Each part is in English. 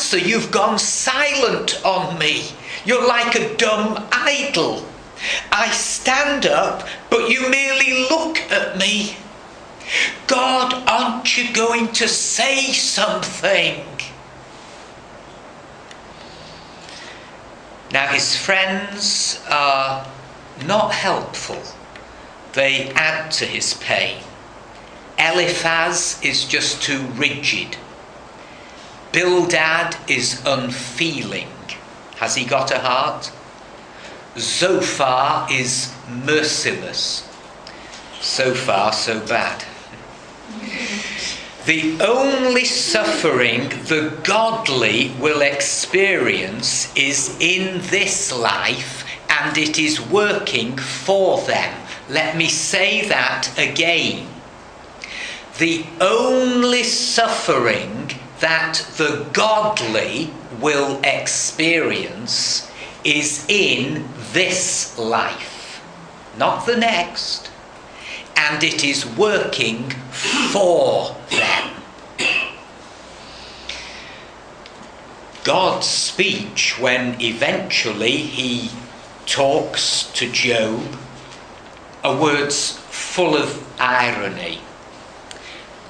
answer. You've gone silent on me. You're like a dumb idol. I stand up, but you merely look at me. God, aren't you going to say something? Now his friends are not helpful. They add to his pain. Eliphaz is just too rigid. Bildad is unfeeling. Has he got a heart? Zophar is merciless. So far, so bad. The only suffering the godly will experience is in this life, and it is working for them. Let me say that again. The only suffering that the godly will experience is in this life, not the next. And it is working for them. God's speech, when eventually he talks to Job, are words full of irony.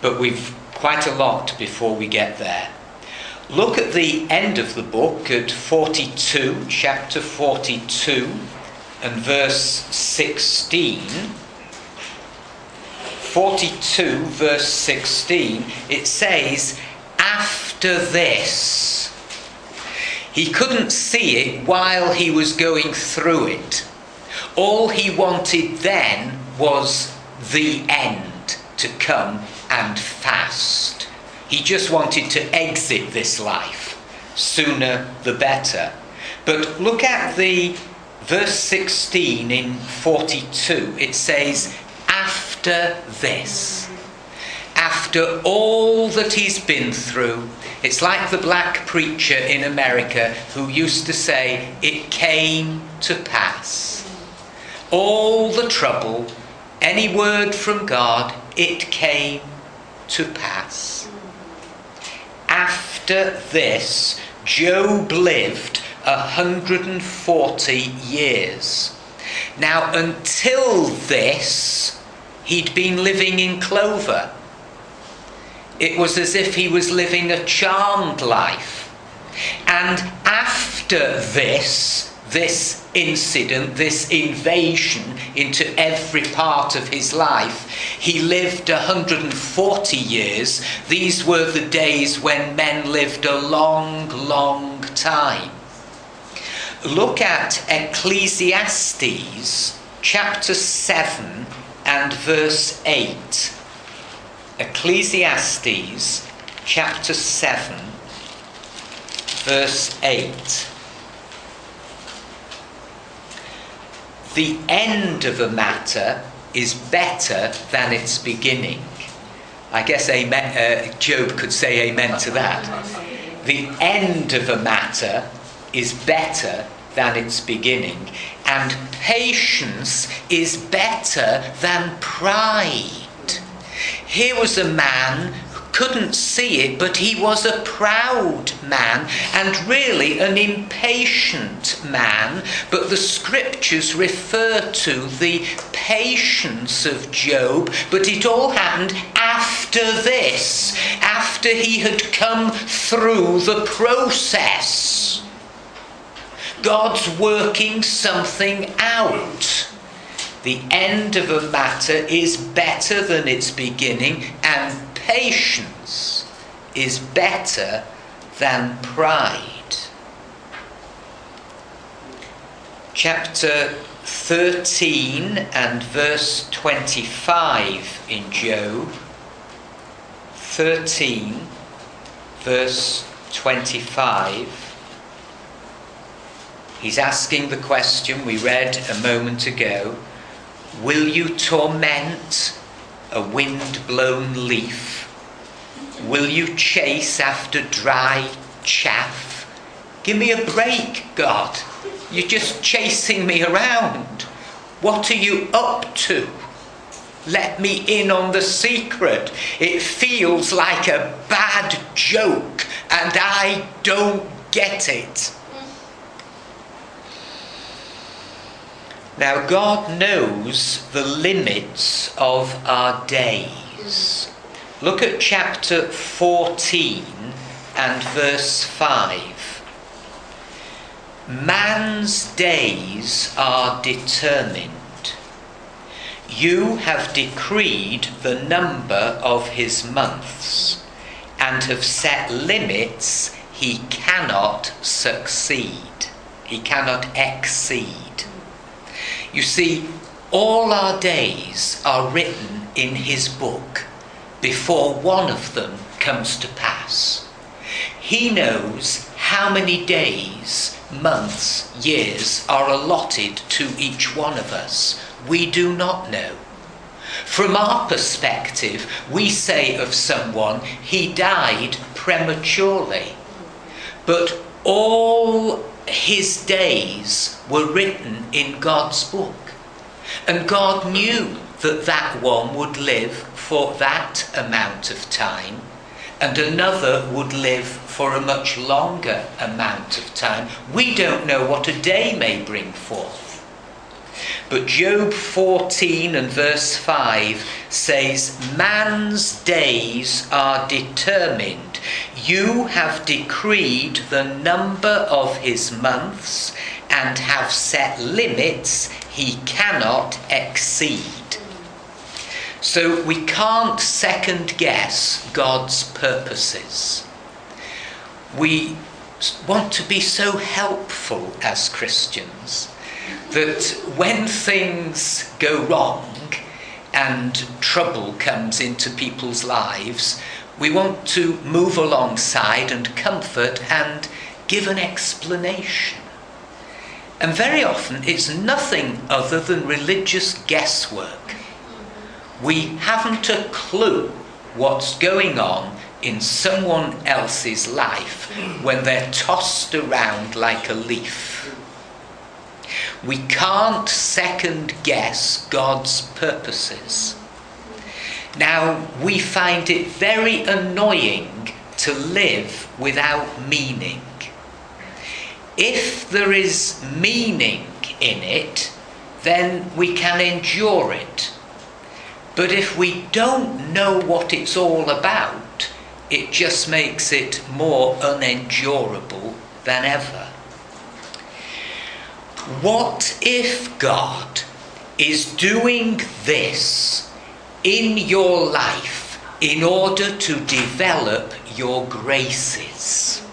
But we've quite a lot before we get there. Look at the end of the book at 42, chapter 42, and verse 16. 42 verse 16, it says, after this. He couldn't see it while he was going through it. All he wanted then was the end to come and fast. He just wanted to exit this life. Sooner the better. But look at the verse 16 in 42. It says, after this, after all that he's been through. It's like the black preacher in America who used to say, it came to pass. All the trouble, any word from God, it came to pass. After this, Job lived 140 years. Now, until this, he'd been living in clover. It was as if he was living a charmed life. And after this incident, this invasion into every part of his life, he lived 140 years. These were the days when men lived a long, long time. Look at Ecclesiastes chapter 7 and verse 8. Ecclesiastes chapter 7 verse 8. The end of a matter is better than its beginning. I guess Job could say amen to that. The end of a matter is better than its beginning, and patience is better than pride. Here was a man who couldn't see it, but he was a proud man and really an impatient man. But the scriptures refer to the patience of Job, but it all happened after this, after he had come through the process. God's working something out. The end of a matter is better than its beginning, and patience is better than pride. Chapter 13 and verse 25 in Job. 13 verse 25. He's asking the question we read a moment ago. Will you torment a wind-blown leaf? Will you chase after dry chaff? Give me a break, God. You're just chasing me around. What are you up to? Let me in on the secret. It feels like a bad joke and I don't get it. Now, God knows the limits of our days. Look at chapter 14 and verse 5. Man's days are determined. You have decreed the number of his months, and have set limits he cannot succeed. He cannot exceed. You see, all our days are written in his book before one of them comes to pass. He knows how many days, months, years are allotted to each one of us. We do not know. From our perspective, we say of someone, he died prematurely. But all his days were written in God's book. And God knew that that one would live for that amount of time, and another would live for a much longer amount of time. We don't know what a day may bring forth. But Job 14 and verse 5 says, man's days are determined. You have decreed the number of his months and have set limits he cannot exceed. So we can't second guess God's purposes. We want to be so helpful as Christians that when things go wrong and trouble comes into people's lives, we want to move alongside and comfort and give an explanation. And very often it's nothing other than religious guesswork. We haven't a clue what's going on in someone else's life when they're tossed around like a leaf. We can't second guess God's purposes. Now, we find it very annoying to live without meaning. If there is meaning in it, then we can endure it. But if we don't know what it's all about, it just makes it more unendurable than ever. What if God is doing this in your life in order to develop your graces?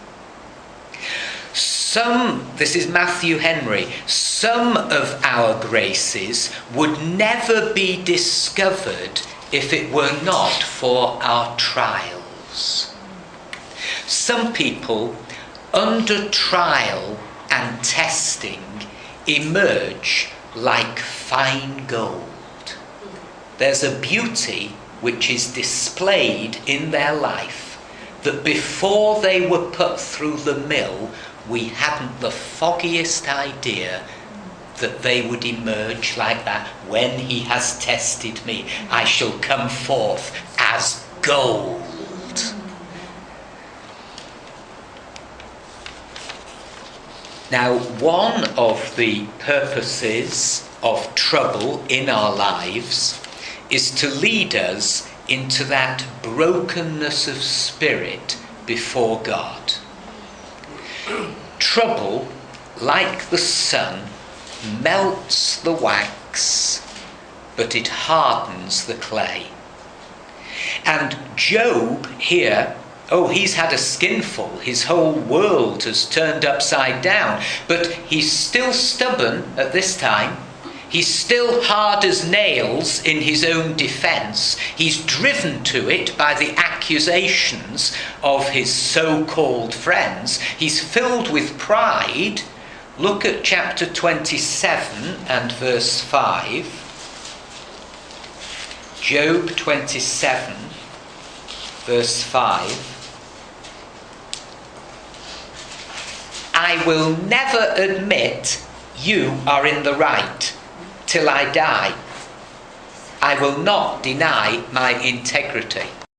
This is Matthew Henry, some of our graces would never be discovered if it were not for our trials. Some people, under trial and testing, emerge like fine gold. There's a beauty which is displayed in their life that before they were put through the mill, we hadn't the foggiest idea that they would emerge like that. When he has tested me, I shall come forth as gold. Now, one of the purposes of trouble in our lives is to lead us into that brokenness of spirit before God. Trouble, like the sun, melts the wax, but it hardens the clay. And Job here, he's had a skinful. His whole world has turned upside down. But he's still stubborn at this time. He's still hard as nails in his own defense. He's driven to it by the accusations of his so-called friends. He's filled with pride. Look at chapter 27 and verse 5. Job 27, verse 5. I will never admit you are in the right till I die. I will not deny my integrity.